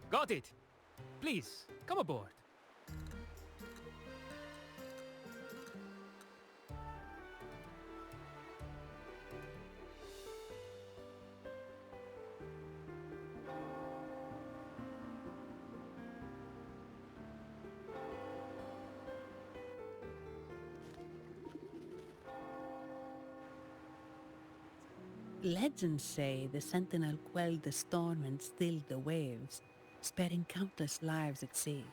Got it! Please, come aboard. Legends say the sentinel quelled the storm and stilled the waves, sparing countless lives at sea.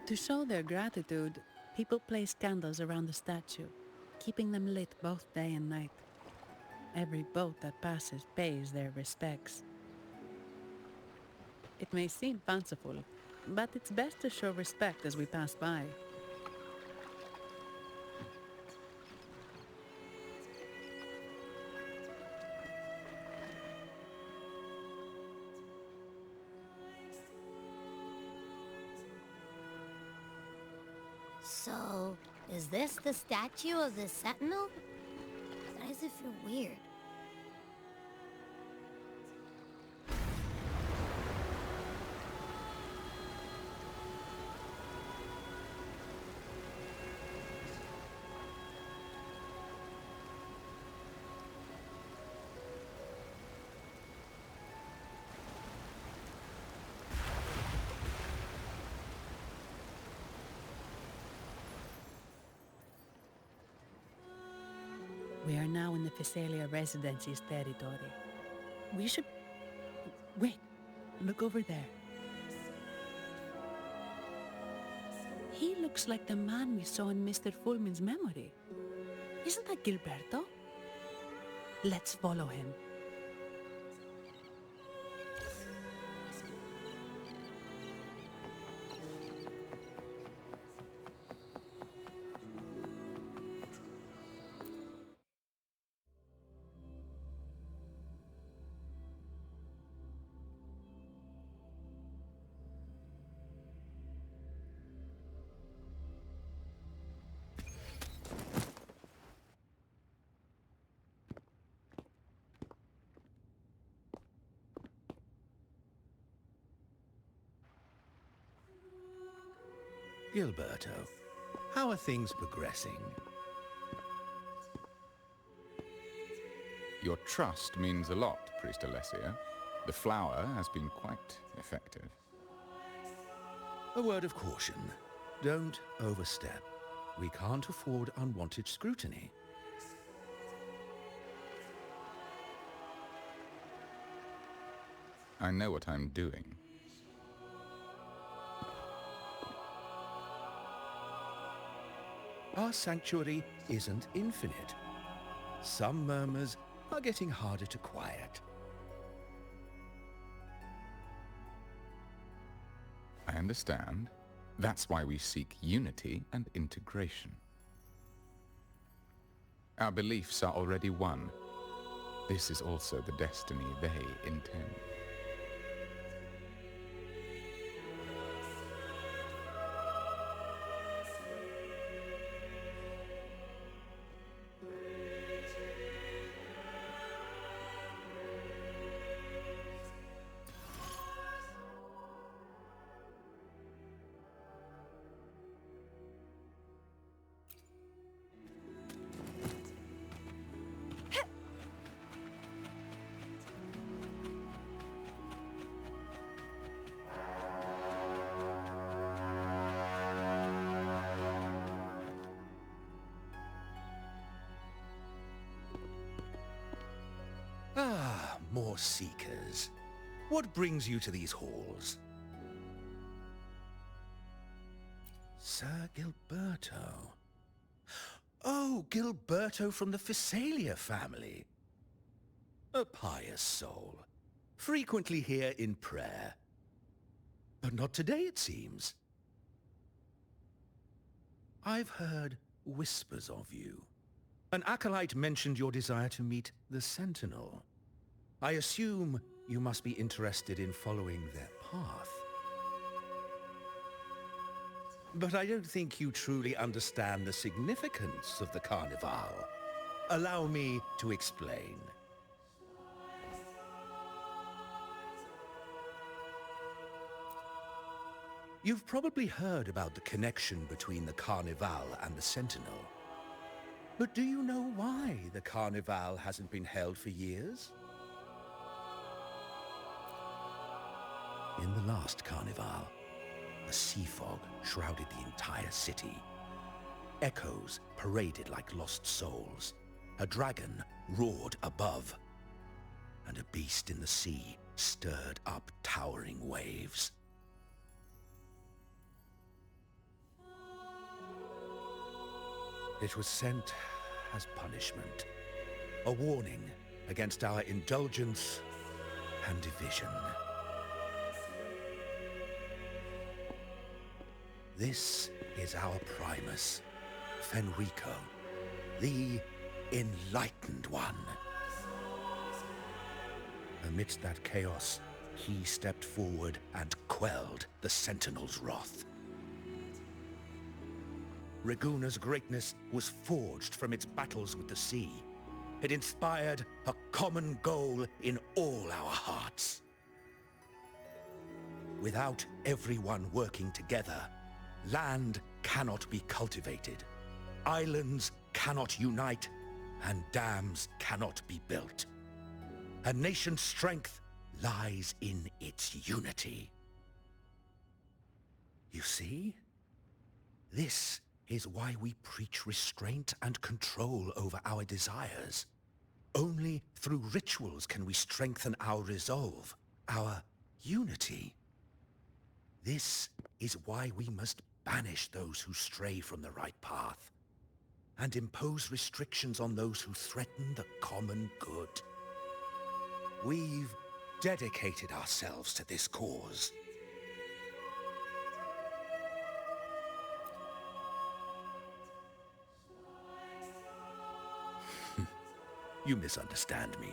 To show their gratitude, people place candles around the statue, keeping them lit both day and night. Every boat that passes pays their respects. It may seem fanciful, but it's best to show respect as we pass by. So, is this the statue of the Sentinel? Why does it feel weird? We are now in the Physalia Residency's territory. We should... Wait, look over there. He looks like the man we saw in Mr. Fulmin's memory. Isn't that Gilberto? Let's follow him. Gilberto, how are things progressing? Your trust means a lot, Priest Alessio. The flower has been quite effective. A word of caution. Don't overstep. We can't afford unwanted scrutiny. I know what I'm doing. Our sanctuary isn't infinite. Some murmurs are getting harder to quiet. I understand. That's why we seek unity and integration. Our beliefs are already one. This is also the destiny they intend. Ah, more seekers. What brings you to these halls? Sir Gilberto. Oh, Gilberto from the Physalia family. A pious soul. frequently here in prayer. But not today, it seems. I've heard whispers of you. An acolyte mentioned your desire to meet the Sentinel. I assume you must be interested in following their path. But I don't think you truly understand the significance of the Carnival. Allow me to explain. You've probably heard about the connection between the Carnival and the Sentinel. But do you know why the Carnival hasn't been held for years? In the last Carnival, a sea fog shrouded the entire city. Echoes paraded like lost souls. A dragon roared above. And a beast in the sea stirred up towering waves. It was sent as punishment. A warning against our indulgence and division. This is our Primus, Fenrico, the Enlightened One. Amidst that chaos, he stepped forward and quelled the Sentinel's wrath. Raguna's greatness was forged from its battles with the sea. It inspired a common goal in all our hearts. Without everyone working together, land cannot be cultivated, islands cannot unite, and dams cannot be built. A nation's strength lies in its unity. You see? This is why we preach restraint and control over our desires. Only through rituals can we strengthen our resolve, our unity. This is why we must banish those who stray from the right path, and impose restrictions on those who threaten the common good. We've dedicated ourselves to this cause. You misunderstand me.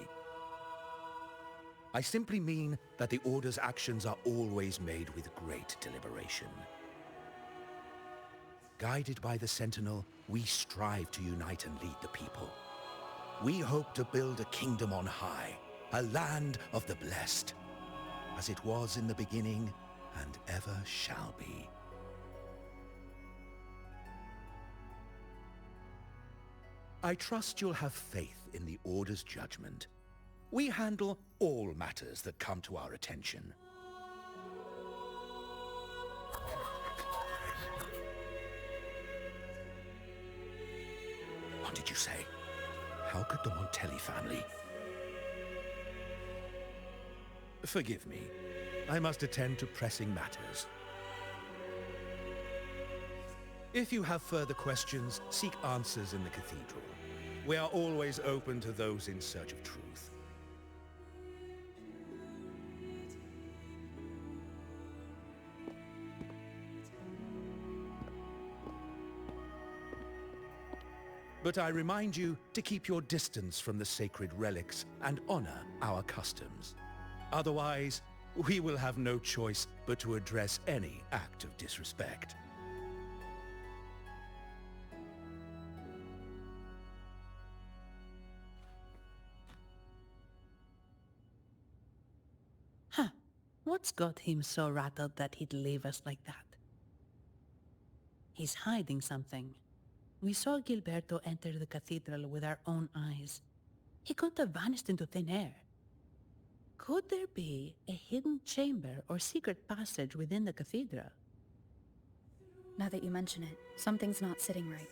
I simply mean that the Order's actions are always made with great deliberation. Guided by the Sentinel, we strive to unite and lead the people. We hope to build a kingdom on high, a land of the blessed, as it was in the beginning and ever shall be. I trust you'll have faith in the Order's judgment. We handle all matters that come to our attention. What did you say? How could the Montelli family? Forgive me. I must attend to pressing matters. If you have further questions, seek answers in the cathedral. We are always open to those in search of truth. But I remind you to keep your distance from the sacred relics and honor our customs. Otherwise, we will have no choice but to address any act of disrespect. Huh. What's got him so rattled that he'd leave us like that? He's hiding something. We saw Gilberto enter the cathedral with our own eyes. He couldn't have vanished into thin air. Could there be a hidden chamber or secret passage within the cathedral? Now that you mention it, something's not sitting right.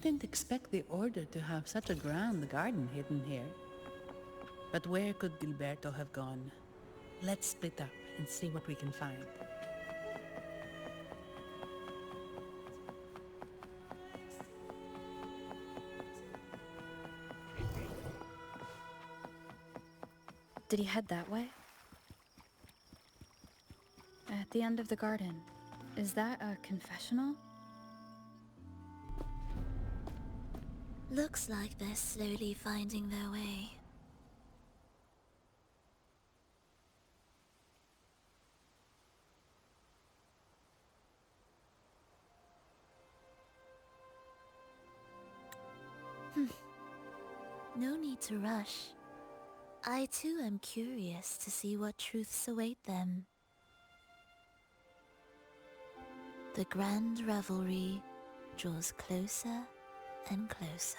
didn't expect the Order to have such a grand garden hidden here. But where could Gilberto have gone? Let's split up and see what we can find. Did he head that way? At the end of the garden. Is that a confessional? Looks like they're slowly finding their way. No need to rush. I too am curious to see what truths await them. The grand revelry draws closer and closer.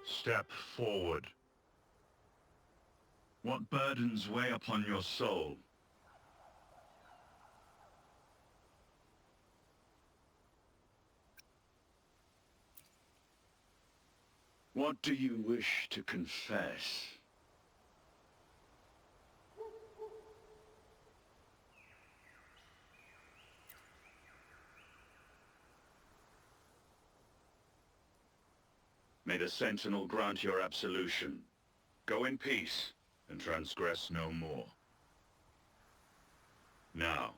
Step forward. What burdens weigh upon your soul? What do you wish to confess? May the Sentinel grant your absolution. Go in peace, and transgress no more. Now,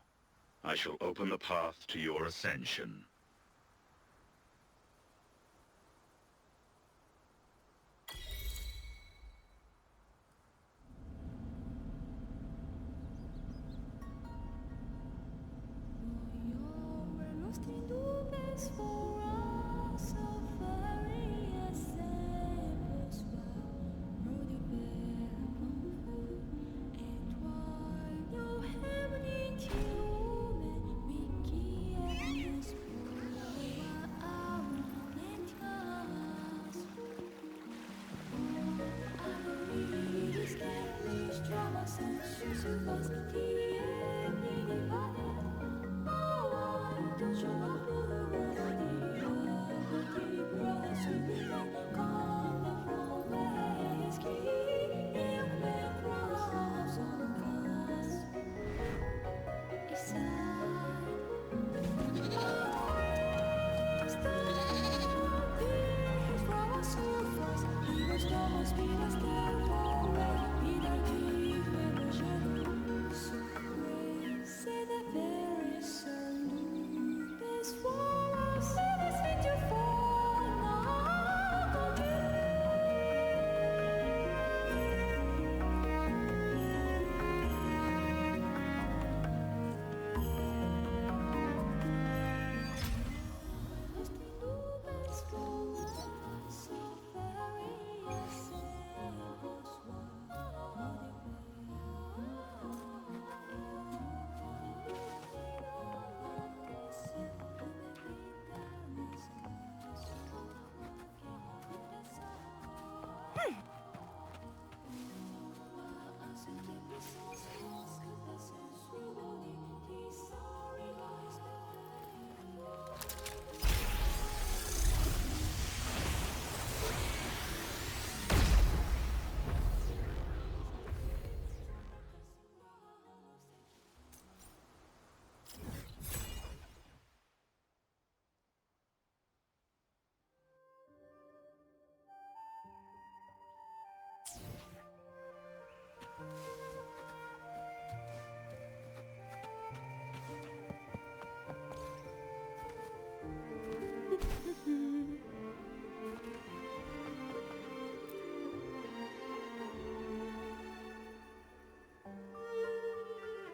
I shall open the path to your ascension.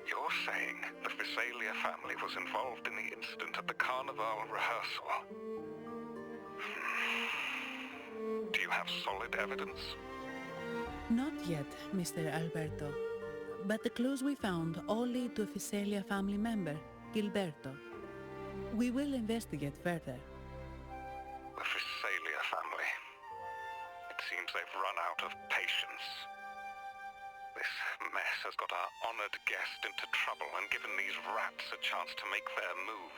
You're saying the Visalia family was involved in the incident at the Carnival rehearsal? Do you have solid evidence? Not yet, Mr. Alberto. But the clues we found all lead to a Visalia family member, Gilberto. We will investigate further. The Visalia family. It seems they've run out of patience. This mess has got our honored guest into trouble and given these rats a chance to make their move.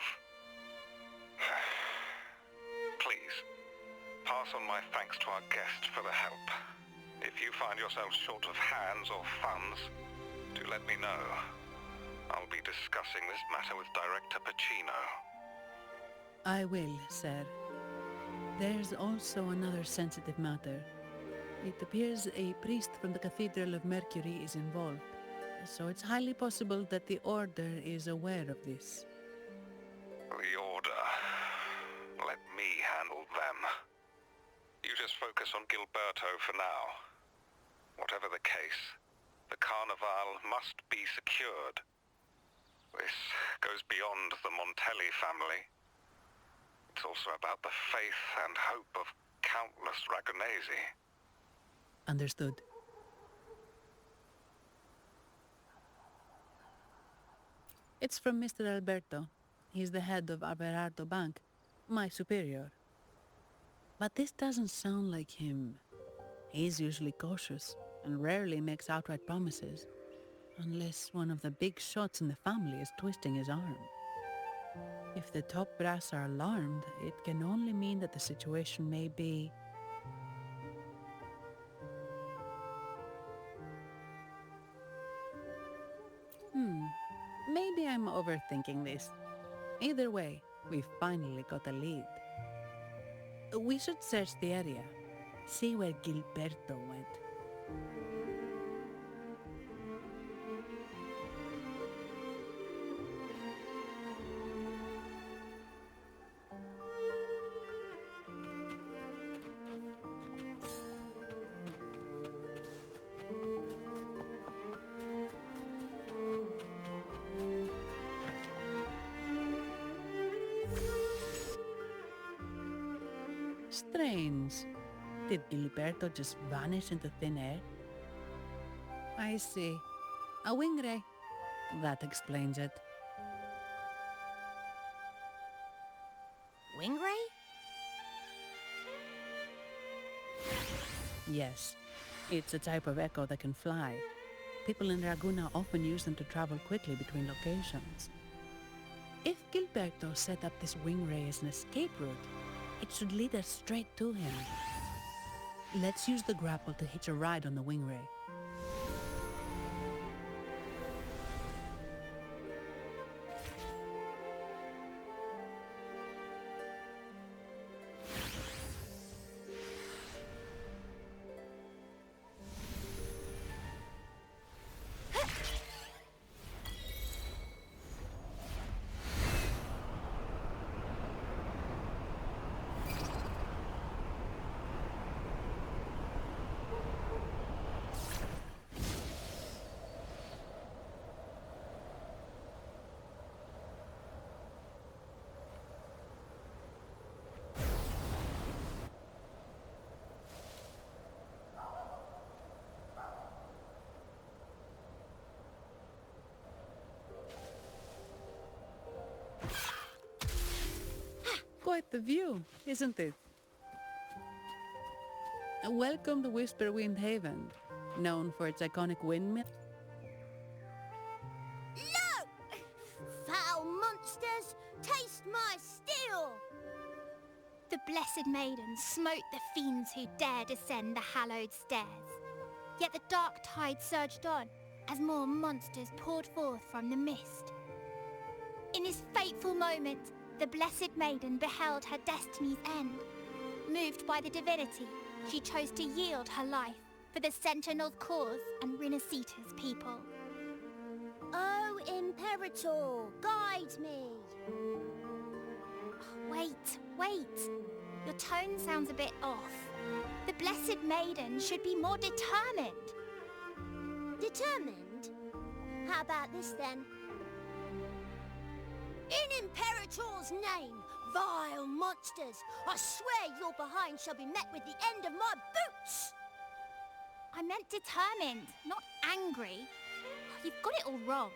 Please, pass on my thanks to our guest for the help. If you find yourself short of hands or funds, do let me know. I'll be discussing this matter with Director Pacino. I will, sir. There's also another sensitive matter. It appears a priest from the Cathedral of Mercury is involved, so it's highly possible that the Order is aware of this. The Order. Let me handle them. You just focus on Gilberto for now. Whatever the case, the Carnival must be secured. This goes beyond the Montelli family. It's also about the faith and hope of countless Ragonesi. Understood. It's from Mr. Alberto. He's the head of Averardo Bank, my superior. But this doesn't sound like him. He's usually cautious and rarely makes outright promises, unless one of the big shots in the family is twisting his arm. If the top brass are alarmed, it can only mean that the situation may be... Maybe I'm overthinking this. Either way, we finally got a lead. We should search the area, see where Gilberto went. Strange. Did Gilberto just vanish into thin air? I see. A wing ray. That explains it. Wing ray? Yes. It's a type of echo that can fly. People in Raguna often use them to travel quickly between locations. If Gilberto set up this wing ray as an escape route, it should lead us straight to him. Let's use the grapple to hitch a ride on the wing ray. Quite the view, isn't it? Welcome to Whisperwind Haven, known for its iconic windmill. Look! Foul monsters, taste my steel! The Blessed Maiden smote the fiends who dare descend the hallowed stairs. Yet the dark tide surged on as more monsters poured forth from the mist. In this fateful moment, the Blessed Maiden beheld her destiny's end. Moved by the divinity, she chose to yield her life for the Sentinel's cause and Rinasita's people. Oh, Imperator, guide me! Wait. Your tone sounds a bit off. The Blessed Maiden should be more determined. Determined? How about this then? In Imperator's name, vile monsters, I swear your behind shall be met with the end of my boots! I meant determined, not angry. You've got it all wrong.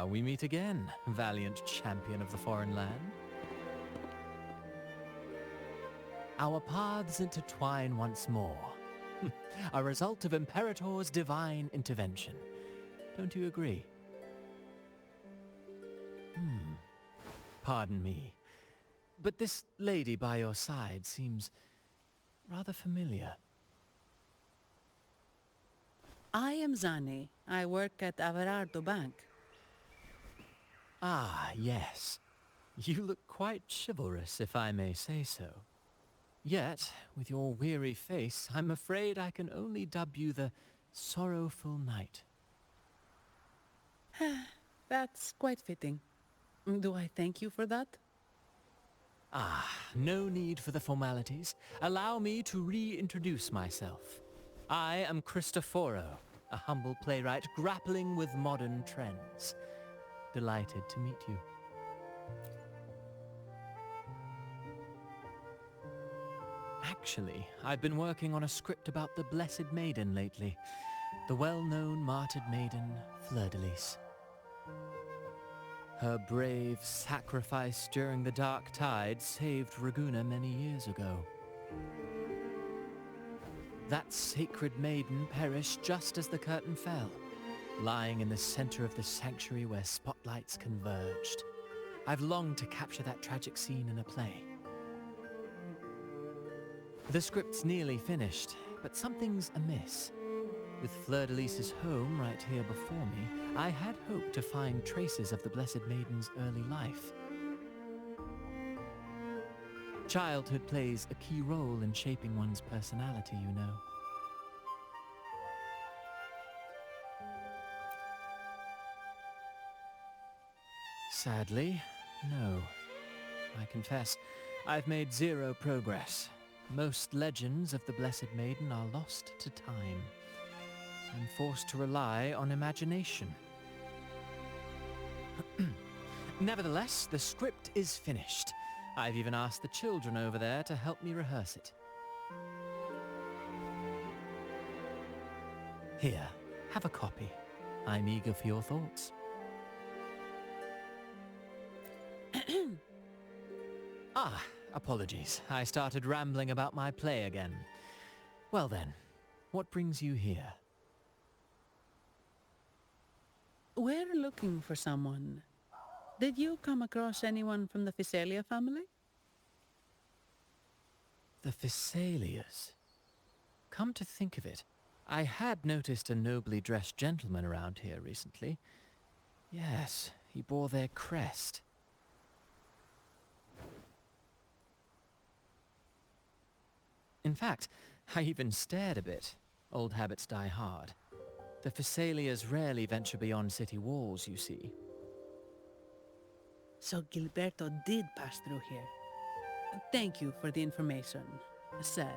we meet again, valiant champion of the foreign land. Our paths intertwine once more. A result of Imperator's divine intervention. Don't you agree? Pardon me, but this lady by your side seems rather familiar. I am Zani. I work at Averardo Bank. Ah, yes. You look quite chivalrous, if I may say so. Yet, with your weary face, I'm afraid I can only dub you the Sorrowful Knight. That's quite fitting. Do I thank you for that? Ah, no need for the formalities. Allow me to reintroduce myself. I am Cristoforo, a humble playwright grappling with modern trends. Delighted to meet you. Actually, I've been working on a script about the Blessed Maiden lately. The well-known martyred maiden, Fleur-de-Lis. Her brave sacrifice during the Dark Tide saved Raguna many years ago. That sacred maiden perished just as the curtain fell, lying in the center of the sanctuary where spotlights converged. I've longed to capture that tragic scene in a play. The script's nearly finished, but something's amiss. With Fleur-de-Lis's home right here before me, I had hoped to find traces of the Blessed Maiden's early life. Childhood plays a key role in shaping one's personality, you know. Sadly, no. I confess, I've made zero progress. Most legends of the Blessed Maiden are lost to time. I'm forced to rely on imagination. Nevertheless, the script is finished. I've even asked the children over there to help me rehearse it. Here, have a copy. I'm eager for your thoughts. Ah, apologies. I started rambling about my play again. Well then, what brings you here? We're looking for someone. Did you come across anyone from the Physalia family? The Physalias. Come to think of it, I had noticed a nobly dressed gentleman around here recently. Yes, he bore their crest. In fact, I even stared a bit. Old habits die hard. The Physalias rarely venture beyond city walls, you see. So Gilberto did pass through here. Thank you for the information, sir.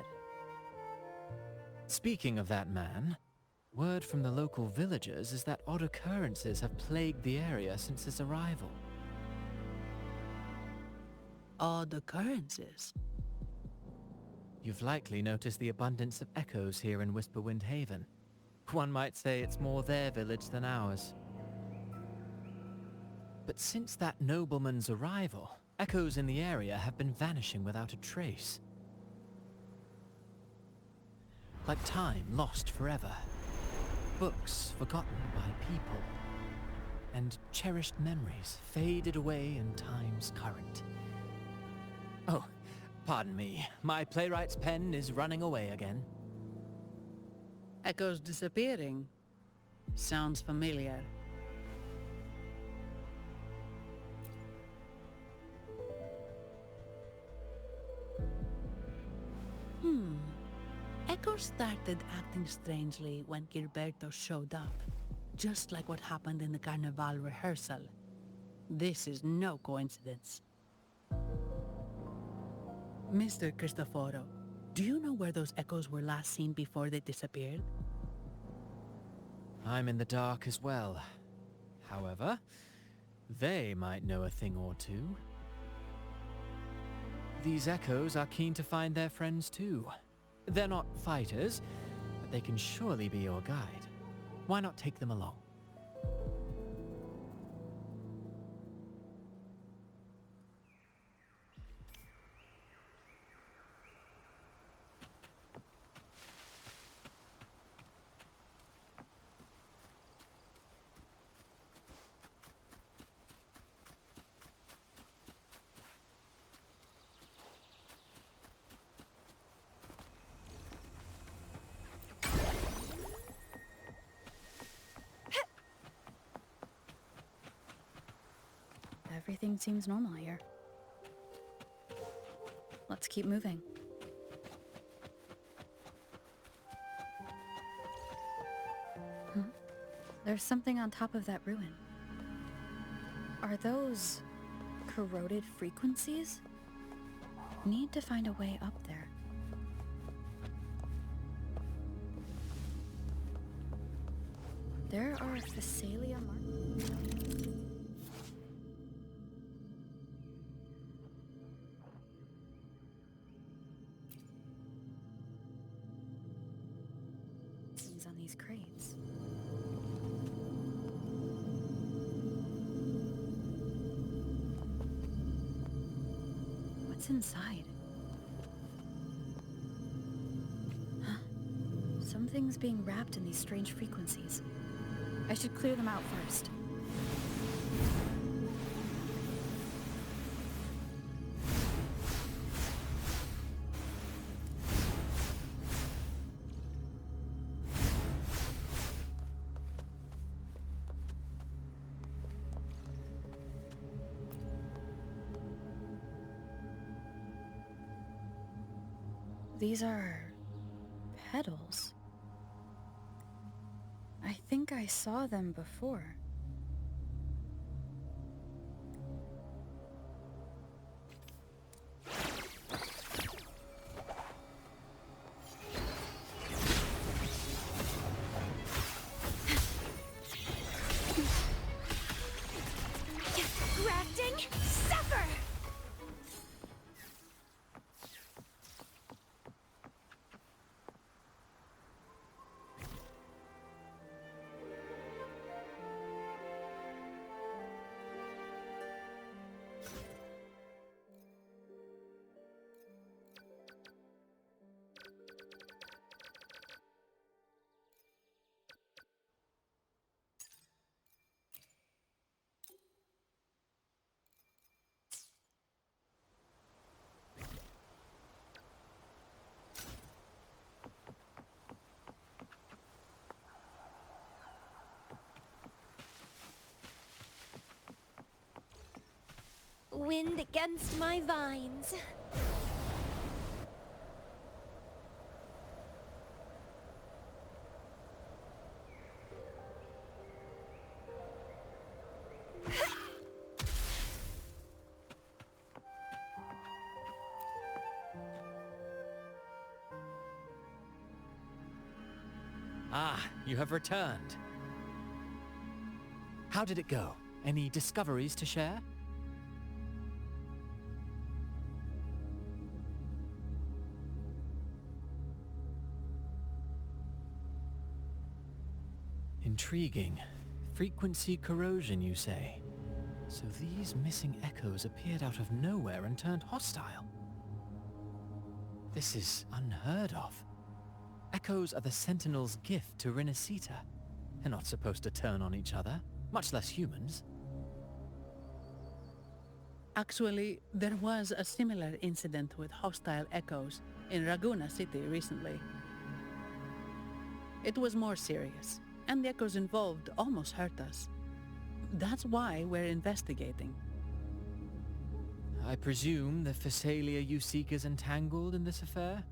Speaking of that man, word from the local villagers is that odd occurrences have plagued the area since his arrival. Odd occurrences? You've likely noticed the abundance of echoes here in Whisperwind Haven. One might say it's more their village than ours. But since that nobleman's arrival, echoes in the area have been vanishing without a trace. Like time lost forever. Books forgotten by people. And cherished memories faded away in time's current. Oh, pardon me. My playwright's pen is running away again. Echoes disappearing. Sounds familiar. Echoes started acting strangely when Gilberto showed up. Just like what happened in the Carnival rehearsal. This is no coincidence. Mr. Cristoforo, do you know where those echoes were last seen before they disappeared? I'm in the dark as well. However, they might know a thing or two. These echoes are keen to find their friends too. They're not fighters, but they can surely be your guide. Why not take them along? Everything seems normal here. Let's keep moving. There's something on top of that ruin. Are those corroded frequencies? Need to find a way up there. There are Phasalia marks. On these crates. What's inside? Huh? Something's being wrapped in these strange frequencies. I should clear them out first. These are petals. I think I saw them before. Grafting, suffer! Wind against my vines. Ah, you have returned. How did it go? Any discoveries to share? Intriguing. Frequency corrosion, you say? So these missing echoes appeared out of nowhere and turned hostile. This is unheard of. Echoes are the Sentinel's gift to Rinasita. They're not supposed to turn on each other, much less humans. Actually, there was a similar incident with hostile echoes in Raguna City recently. It was more serious, and the echoes involved almost hurt us. That's why we're investigating. I presume the Phasalia you seek is entangled in this affair?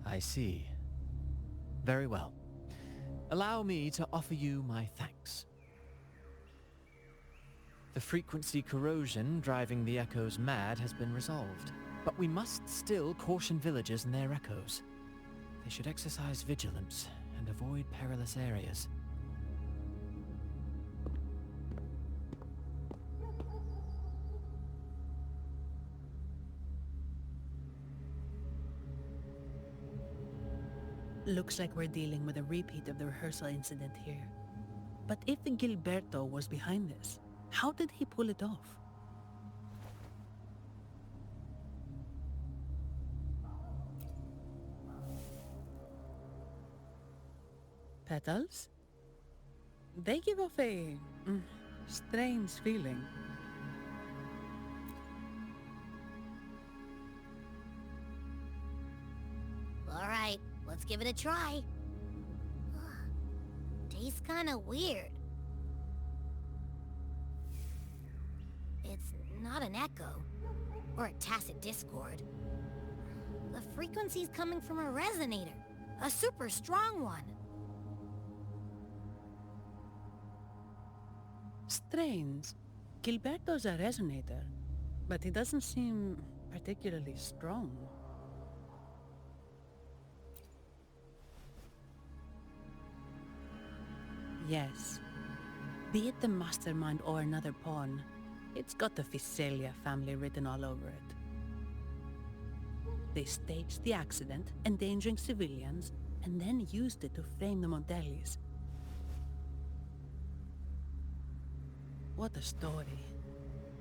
I see. Very well. Allow me to offer you my thanks. The frequency corrosion driving the echoes mad has been resolved, but we must still caution villagers and their echoes. They should exercise vigilance and avoid perilous areas. Looks like we're dealing with a repeat of the rehearsal incident here. But if Gilberto was behind this, how did he pull it off? Petals? They give off a Strange feeling. All right, let's give it a try. Tastes kinda weird. It's not an echo, or a tacit discord. The frequency's coming from a resonator, a super strong one. Strange. Gilberto's a resonator, but he doesn't seem particularly strong. Yes. Be it the mastermind or another pawn, it's got the Visalia family written all over it. They staged the accident, endangering civilians, and then used it to frame the Montellis. What a story.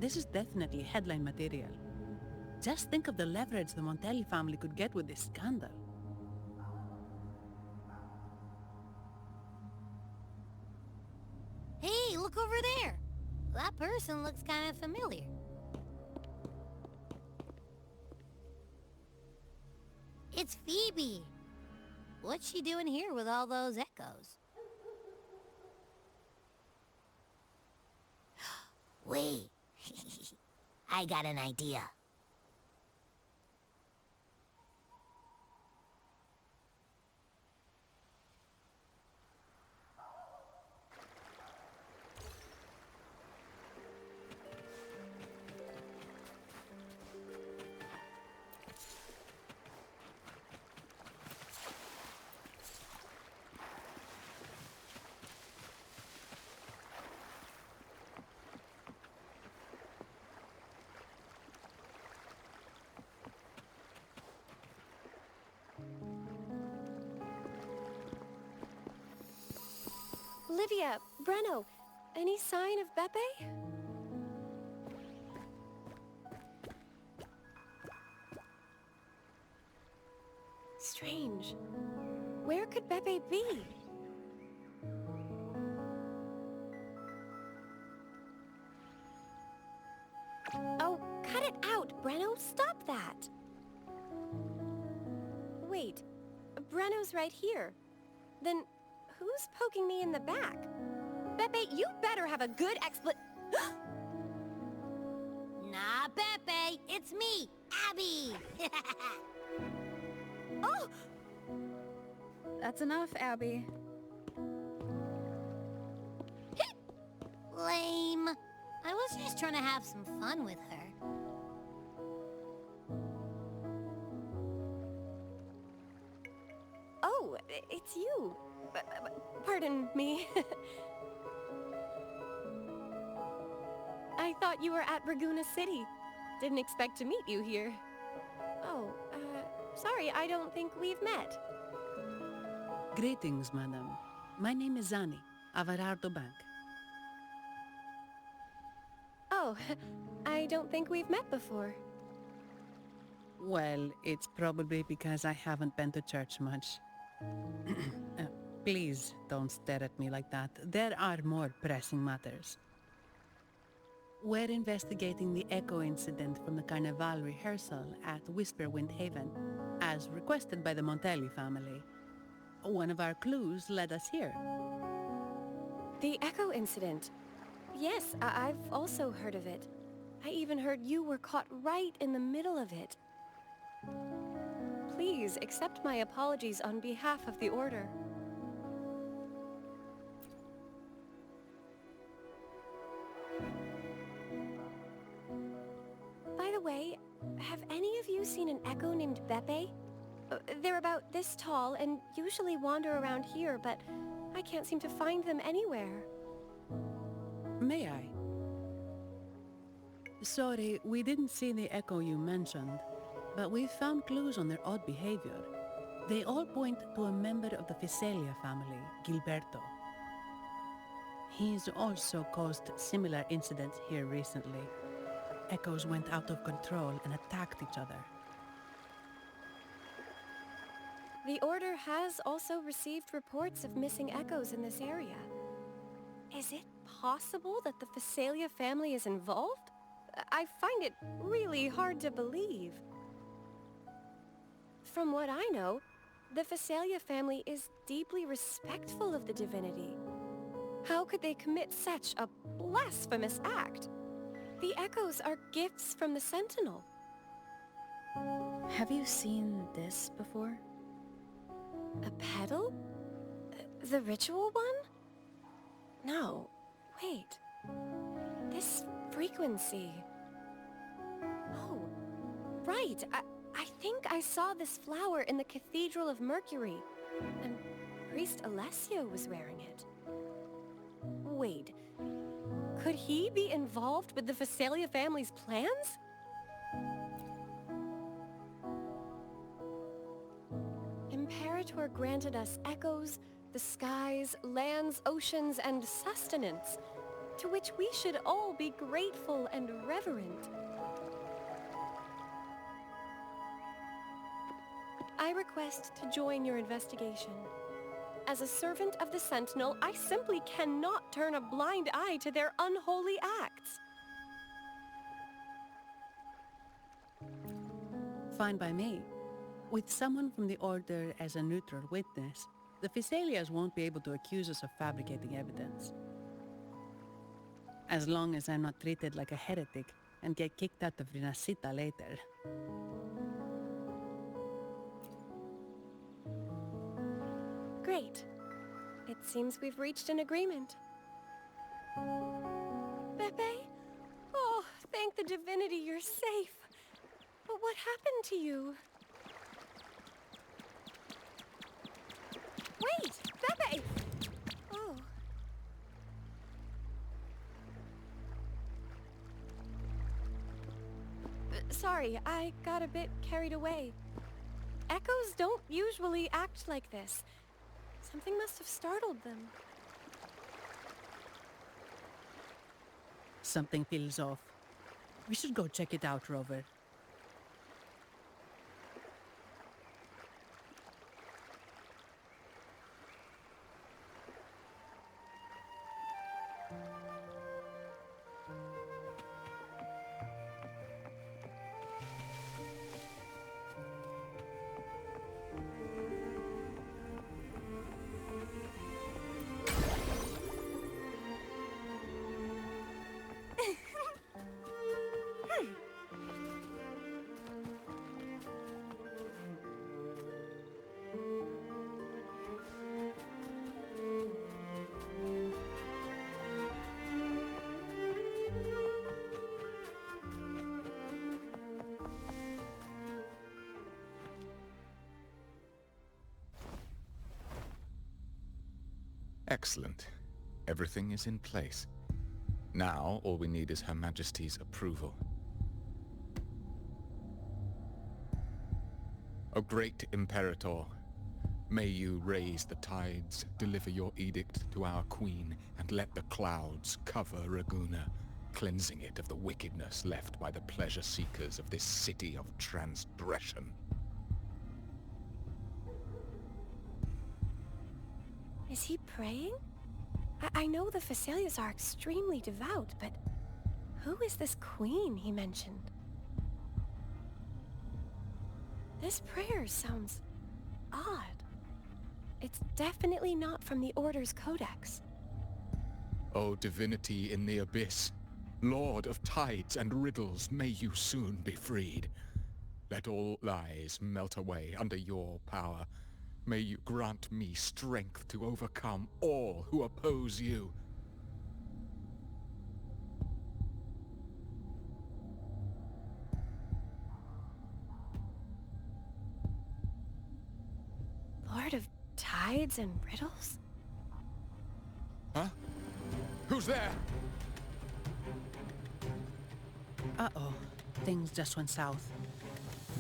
This is definitely headline material. Just think of the leverage the Montelli family could get with this scandal. Hey, look over there! That person looks kinda familiar. It's Phoebe! What's she doing here with all those echoes? Wait, I got an idea. Olivia, Breno, any sign of Beppe? Strange. Where could Beppe be? Oh, cut it out, Breno! Stop that! Wait, Breno's right here. Then who's poking me in the back? Beppe, you better have a good Nah, Pepe, it's me, Abby! Oh! That's enough, Abby. Lame. I was just trying to have some fun with her. Oh, it's you. Pardon me. I thought you were at Raguna City. Didn't expect to meet you here. Oh, sorry, I don't think we've met. Greetings, madam. My name is Zani, Averardo Bank. Oh, I don't think we've met before. Well, it's probably because I haven't been to church much. Please don't stare at me like that. There are more pressing matters. We're investigating the echo incident from the Carnival rehearsal at Whisperwind Haven, as requested by the Montelli family. One of our clues led us here. The Echo incident. Yes, I've also heard of it. I even heard you were caught right in the middle of it. Please accept my apologies on behalf of the Order. By the way, have any of you seen an echo named Beppe? They're about this tall and usually wander around here, but I can't seem to find them anywhere. May I? Sorry, we didn't see the echo you mentioned, but we found clues on their odd behavior. They all point to a member of the Visalia family, Gilberto. He's also caused similar incidents here recently. Echoes went out of control and attacked each other. The Order has also received reports of missing echoes in this area. Is it possible that the Phasalia family is involved? I find it really hard to believe. From what I know, the Phasalia family is deeply respectful of the divinity. How could they commit such a blasphemous act? The echoes are gifts from the Sentinel. Have you seen this before? A pedal? The ritual one? No. Wait. This frequency... Oh, right. I think I saw this flower in the Cathedral of Mercury, and Priest Alessio was wearing it. Wait. Could he be involved with the Phasalia family's plans? Imperator granted us echoes, the skies, lands, oceans, and sustenance, to which we should all be grateful and reverent. I request to join your investigation. As a servant of the Sentinel, I simply cannot turn a blind eye to their unholy acts. Fine by me. With someone from the Order as a neutral witness, the Phasalias won't be able to accuse us of fabricating evidence. As long as I'm not treated like a heretic and get kicked out of Rinascita later. Great. It seems we've reached an agreement. Beppe? Oh, thank the divinity you're safe. But what happened to you? Wait! Beppe! Oh. Sorry, I got a bit carried away. Echoes don't usually act like this. Something must have startled them. Something feels off. We should go check it out, Rover. Excellent. Everything is in place. Now, all we need is Her Majesty's approval. O great Imperator, may you raise the tides, deliver your edict to our queen, and let the clouds cover Raguna, cleansing it of the wickedness left by the pleasure-seekers of this city of transgression. Is he praying? I know the Phasalias are extremely devout, but who is this queen he mentioned? This prayer sounds odd. It's definitely not from the Order's codex. O divinity in the abyss, Lord of tides and riddles, may you soon be freed. Let all lies melt away under your power. May you grant me strength to overcome all who oppose you. Lord of tides and riddles? Huh? Who's there? Uh-oh. Things just went south.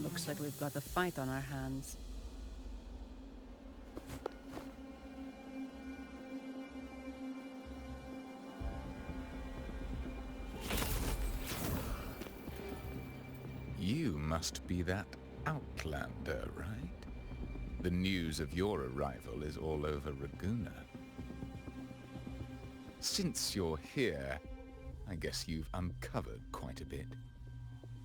Looks like we've got a fight on our hands. You must be that outlander, right? The news of your arrival is all over Raguna. Since you're here, I guess you've uncovered quite a bit.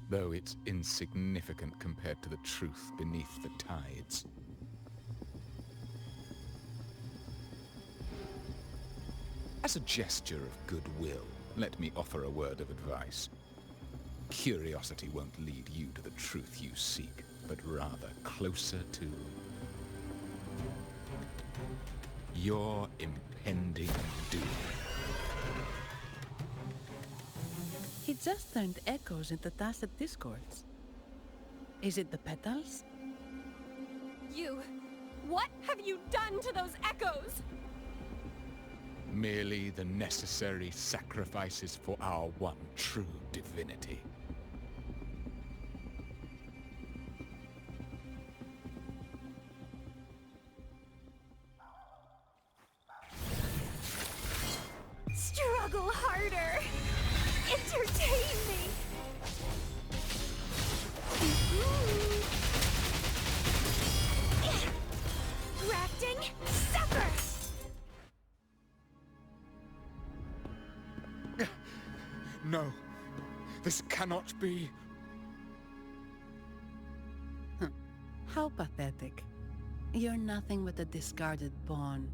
Though it's insignificant compared to the truth beneath the tides. As a gesture of goodwill, let me offer a word of advice. Curiosity won't lead you to the truth you seek, but rather closer to your impending doom. He just turned echoes into tacit discords. Is it the petals? What have you done to those echoes? Merely the necessary sacrifices for our one true divinity. Struggle harder! Entertain me! Grafting, suffer! No, this cannot be. How pathetic. You're nothing but a discarded pawn.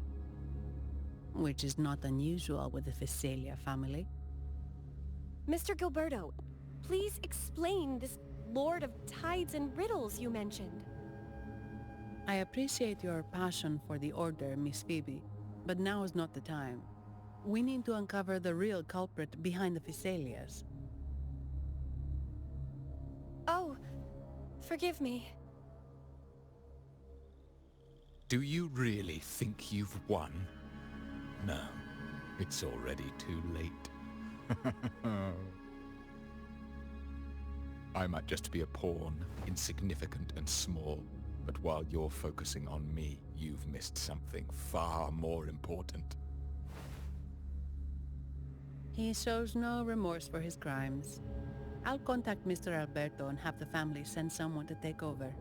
Which is not unusual with the Phasalia family. Mr. Gilberto, please explain this Lord of Tides and Riddles you mentioned. I appreciate your passion for the Order, Miss Phoebe, but now is not the time. We need to uncover the real culprit behind the Phasalias. Oh, forgive me. Do you really think you've won? No, it's already too late. I might just be a pawn, insignificant and small, but while you're focusing on me, you've missed something far more important. He shows no remorse for his crimes. I'll contact Mr. Alberto and have the family send someone to take over.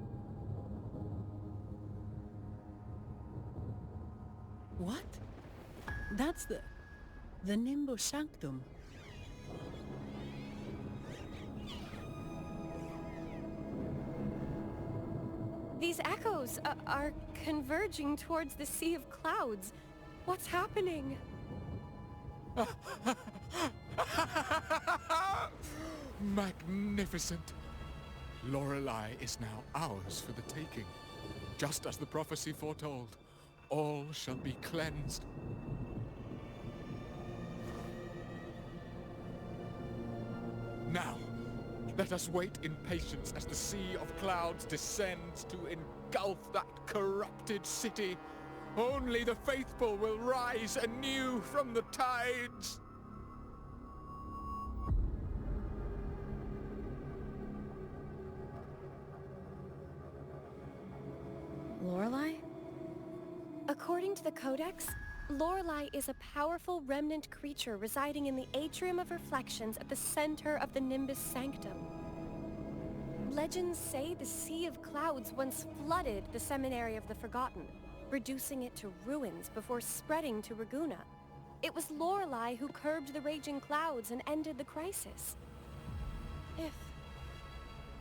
What? That's the Nimbus Sanctum. These echoes are converging towards the Sea of Clouds. What's happening? Magnificent! Lorelei is now ours for the taking. Just as the prophecy foretold, all shall be cleansed. Now, let us wait in patience as the Sea of Clouds descends to engulf that corrupted city. Only the faithful will rise anew from the tides. Lorelei? According to the Codex, Lorelei is a powerful remnant creature residing in the Atrium of Reflections at the center of the Nimbus Sanctum. Legends say the Sea of Clouds once flooded the Seminary of the Forgotten, reducing it to ruins before spreading to Raguna. It was Lorelei who curbed the raging clouds and ended the crisis.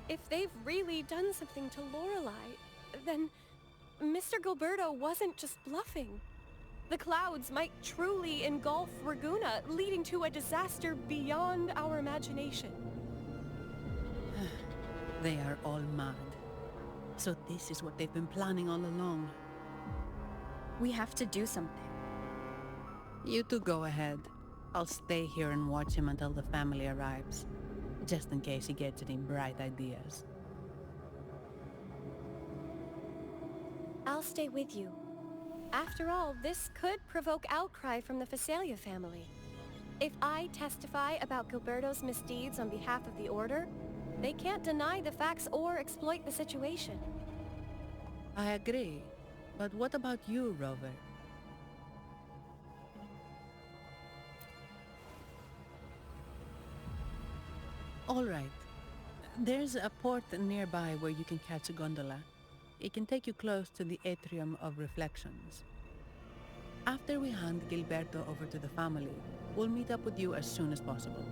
If they've really done something to Lorelei, then Mr. Gilberto wasn't just bluffing. The clouds might truly engulf Raguna, leading to a disaster beyond our imagination. They are all mad. So this is what they've been planning all along. We have to do something. You two go ahead. I'll stay here and watch him until the family arrives, just in case he gets any bright ideas. I'll stay with you. After all, this could provoke outcry from the Phasalia family. If I testify about Gilberto's misdeeds on behalf of the Order, they can't deny the facts or exploit the situation. I agree. But what about you, Rover? All right. There's a port nearby where you can catch a gondola. It can take you close to the Atrium of Reflections. After we hand Gilberto over to the family, we'll meet up with you as soon as possible.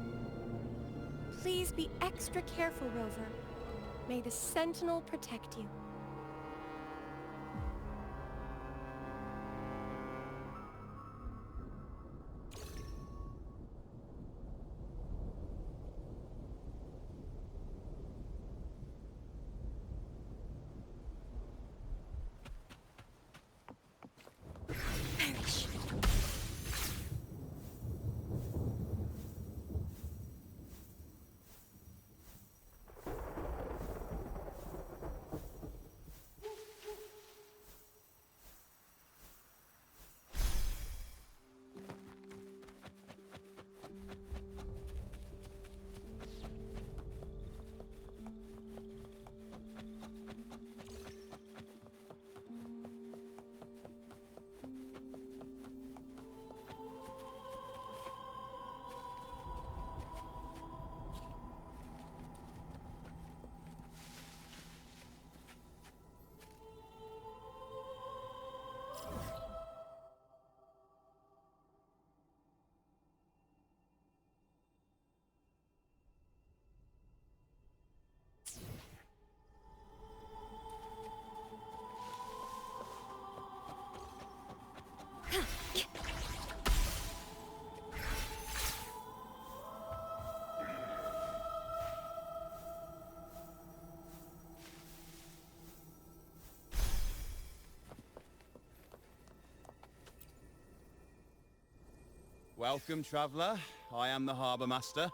Please be extra careful, Rover. May the Sentinel protect you. Perish. Welcome, traveller. I am the Harbour Master.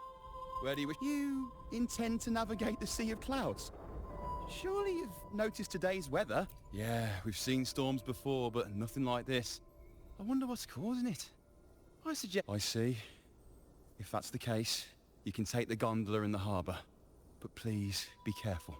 Where do you intend to navigate the Sea of Clouds? Surely you've noticed today's weather? Yeah, we've seen storms before, but nothing like this. I wonder what's causing it. I see. If that's the case, you can take the gondola in the harbour. But please, be careful.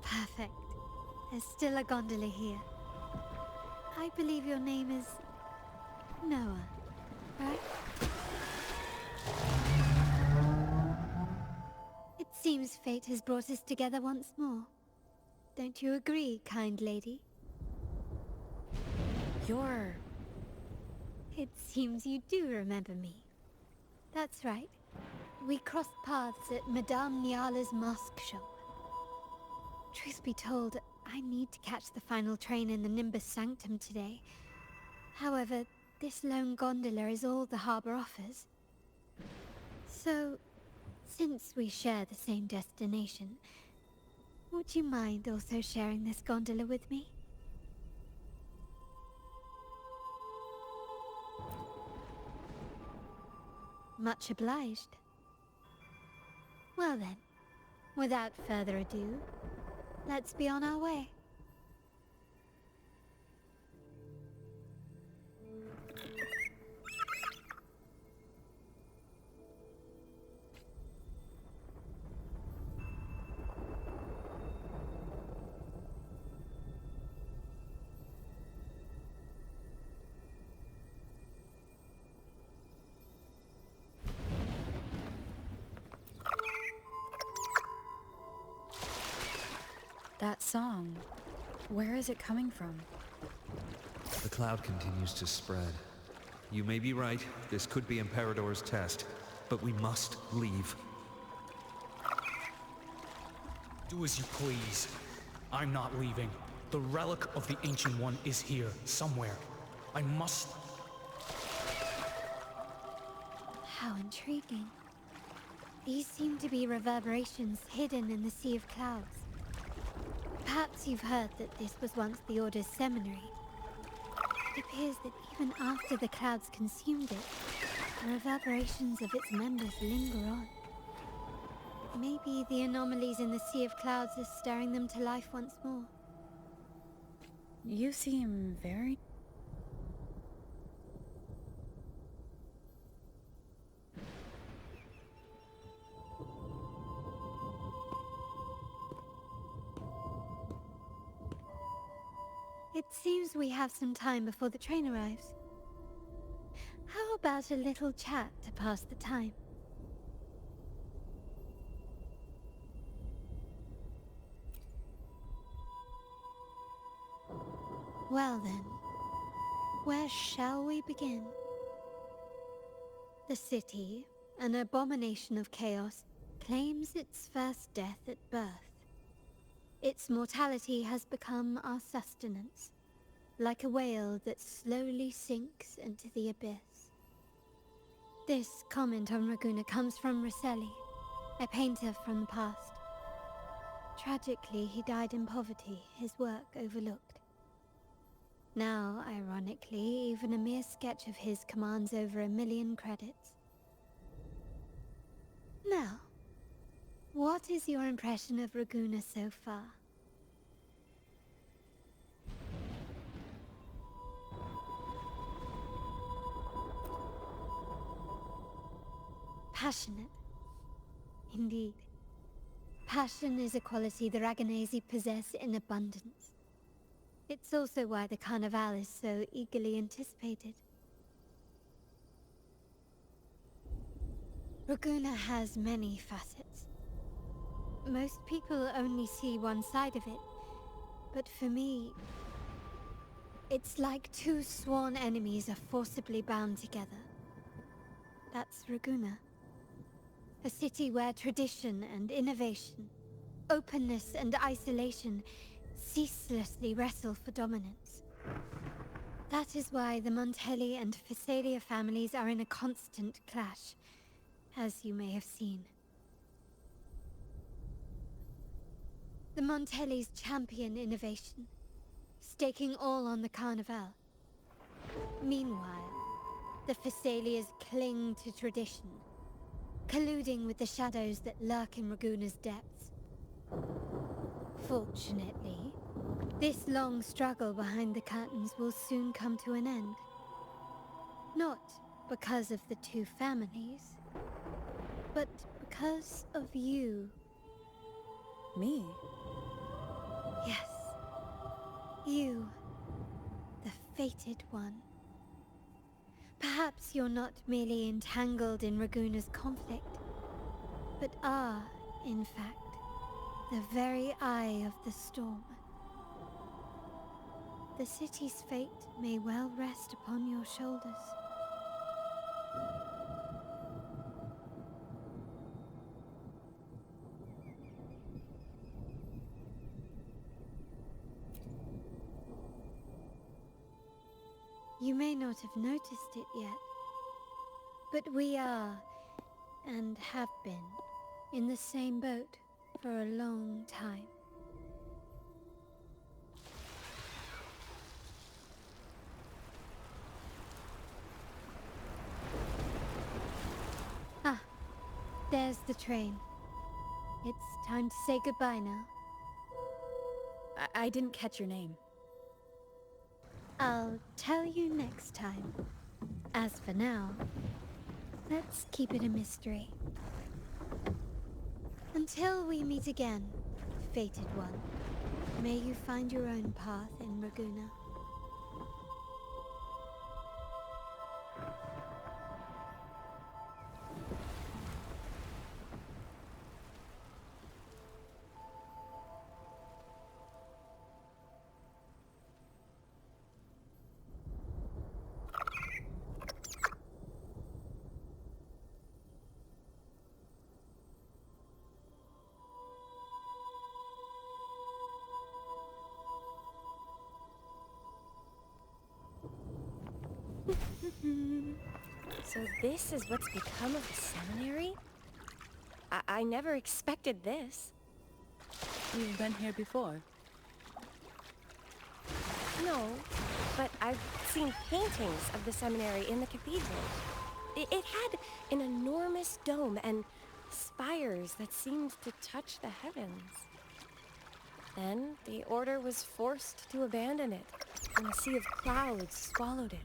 Perfect. There's still a gondola here. I believe your name is Noah, right? It seems fate has brought us together once more. Don't you agree, kind lady? You're... It seems you do remember me. That's right. We crossed paths at Madame Niala's mask shop. Truth be told, I need to catch the final train in the Nimbus Sanctum today. However, this lone gondola is all the harbour offers. So, since we share the same destination, would you mind also sharing this gondola with me? Much obliged. Well then, without further ado, let's be on our way. That song, where is it coming from? The cloud continues to spread. You may be right, this could be Imperador's test, but we must leave. Do as you please. I'm not leaving. The relic of the Ancient One is here, somewhere. I must... How intriguing. These seem to be reverberations hidden in the Sea of Clouds. Perhaps you've heard that this was once the Order's seminary. It appears that even after the clouds consumed it, the reverberations of its members linger on. Maybe the anomalies in the Sea of Clouds are stirring them to life once more. You seem very... It seems we have some time before the train arrives. How about a little chat to pass the time? Well then, where shall we begin? The city, an abomination of chaos, claims its first death at birth. Its mortality has become our sustenance, like a whale that slowly sinks into the abyss. This comment on Raguna comes from Rosselli, a painter from the past. Tragically, he died in poverty, his work overlooked. Now, ironically, even a mere sketch of his commands over 1 million credits. Now, what is your impression of Raguna so far? Passionate. Indeed. Passion is a quality the Raganesi possess in abundance. It's also why the Carnival is so eagerly anticipated. Raguna has many facets. Most people only see one side of it, but for me, it's like two sworn enemies are forcibly bound together. That's Raguna. A city where tradition and innovation, openness and isolation ceaselessly wrestle for dominance. That is why the Montelli and Phasalia families are in a constant clash, as you may have seen. The Montellis champion innovation, staking all on the Carnival. Meanwhile, the Phasalias cling to tradition, colluding with the shadows that lurk in Raguna's depths. Fortunately, this long struggle behind the curtains will soon come to an end. Not because of the two families, but because of you. Me? Yes. You. The fated one. Perhaps you're not merely entangled in Raguna's conflict, but are, in fact, the very eye of the storm. The city's fate may well rest upon your shoulders. You may not have noticed it yet, but we are, and have been, in the same boat for a long time. Ah, there's the train. It's time to say goodbye now. I didn't catch your name. I'll tell you next time. As for now, let's keep it a mystery. Until we meet again, fated one, may you find your own path in Raguna. So this is what's become of the seminary? I never expected this. You've been here before? No, but I've seen paintings of the seminary in the cathedral. It had an enormous dome and spires that seemed to touch the heavens. Then the order was forced to abandon it, and a sea of clouds swallowed it.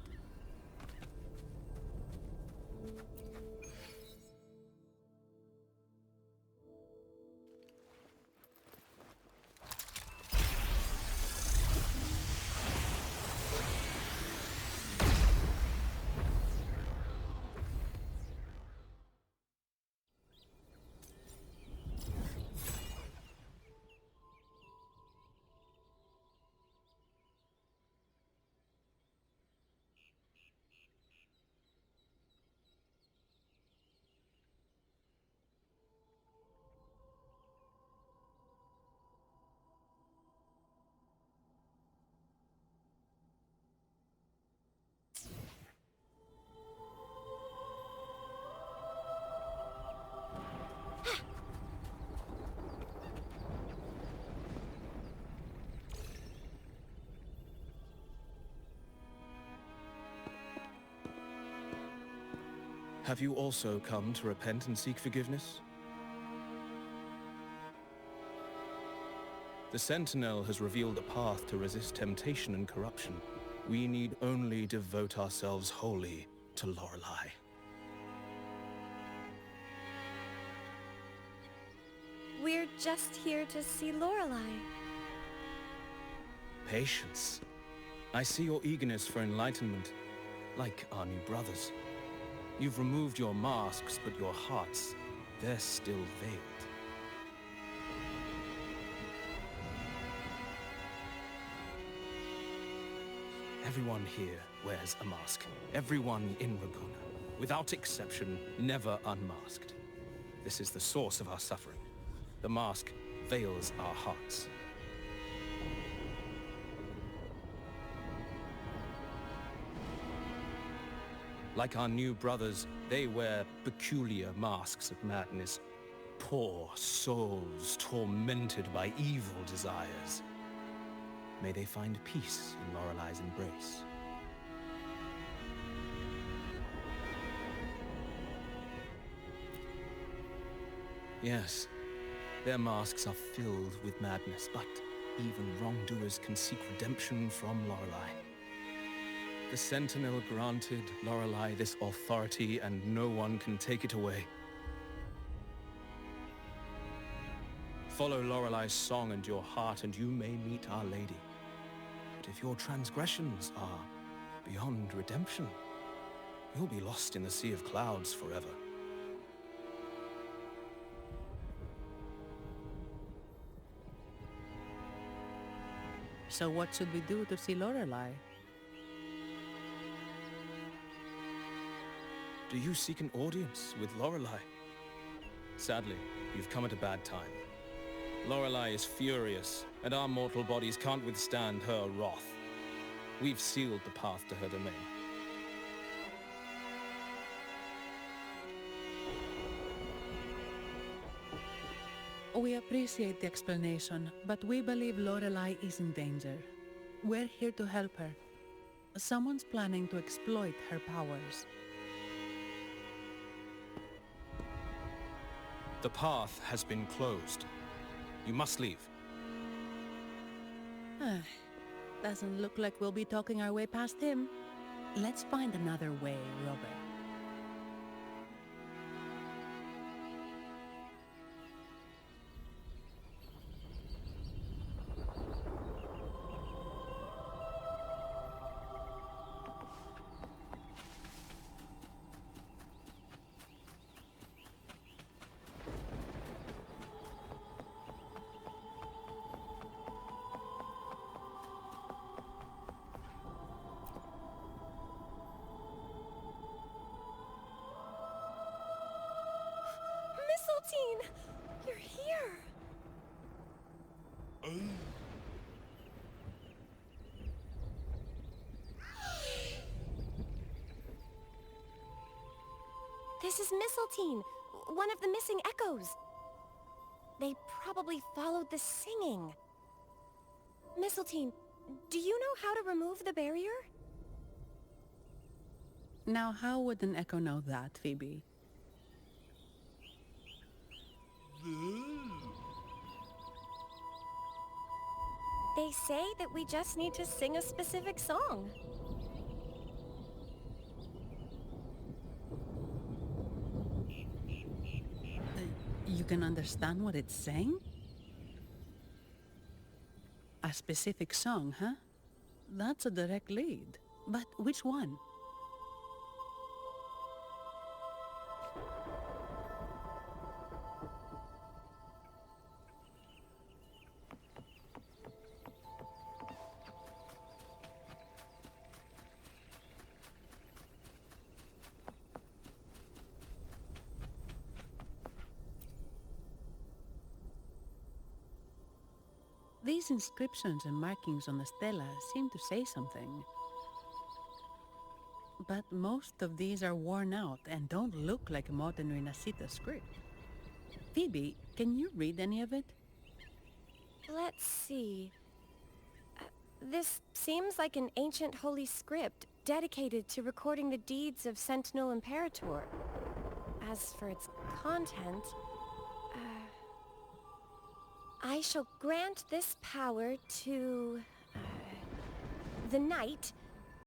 Have you also come to repent and seek forgiveness? The Sentinel has revealed a path to resist temptation and corruption. We need only devote ourselves wholly to Lorelei. We're just here to see Lorelei. Patience. I see your eagerness for enlightenment, like our new brothers. You've removed your masks, but your hearts, they're still veiled. Everyone here wears a mask. Everyone in Rabuna, without exception, never unmasked. This is the source of our suffering. The mask veils our hearts. Like our new brothers, they wear peculiar masks of madness. Poor souls tormented by evil desires. May they find peace in Lorelei's embrace. Yes, their masks are filled with madness, but even wrongdoers can seek redemption from Lorelei. The Sentinel granted Lorelei this authority, and no one can take it away. Follow Lorelei's song and your heart, and you may meet Our Lady. But if your transgressions are beyond redemption, you'll be lost in the sea of clouds forever. So what should we do to see Lorelei? Do you seek an audience with Lorelei? Sadly, you've come at a bad time. Lorelei is furious, and our mortal bodies can't withstand her wrath. We've sealed the path to her domain. We appreciate the explanation, but we believe Lorelei is in danger. We're here to help her. Someone's planning to exploit her powers. The path has been closed. You must leave. Doesn't look like we'll be talking our way past him. Let's find another way, Robert. Mistletoe! You're here! This is Mistletoe, one of the missing echoes. They probably followed the singing. Mistletoe, do you know how to remove the barrier? Now, how would an echo know that, Phoebe? They say that we just need to sing a specific song. You can understand what it's saying? A specific song, huh? That's a direct lead. But which one? These inscriptions and markings on the stela seem to say something. But most of these are worn out and don't look like modern Renacita script. Phoebe, can you read any of it? Let's see. This seems like an ancient holy script dedicated to recording the deeds of Sentinel Imperator. as for its content, I shall grant this power to, the knight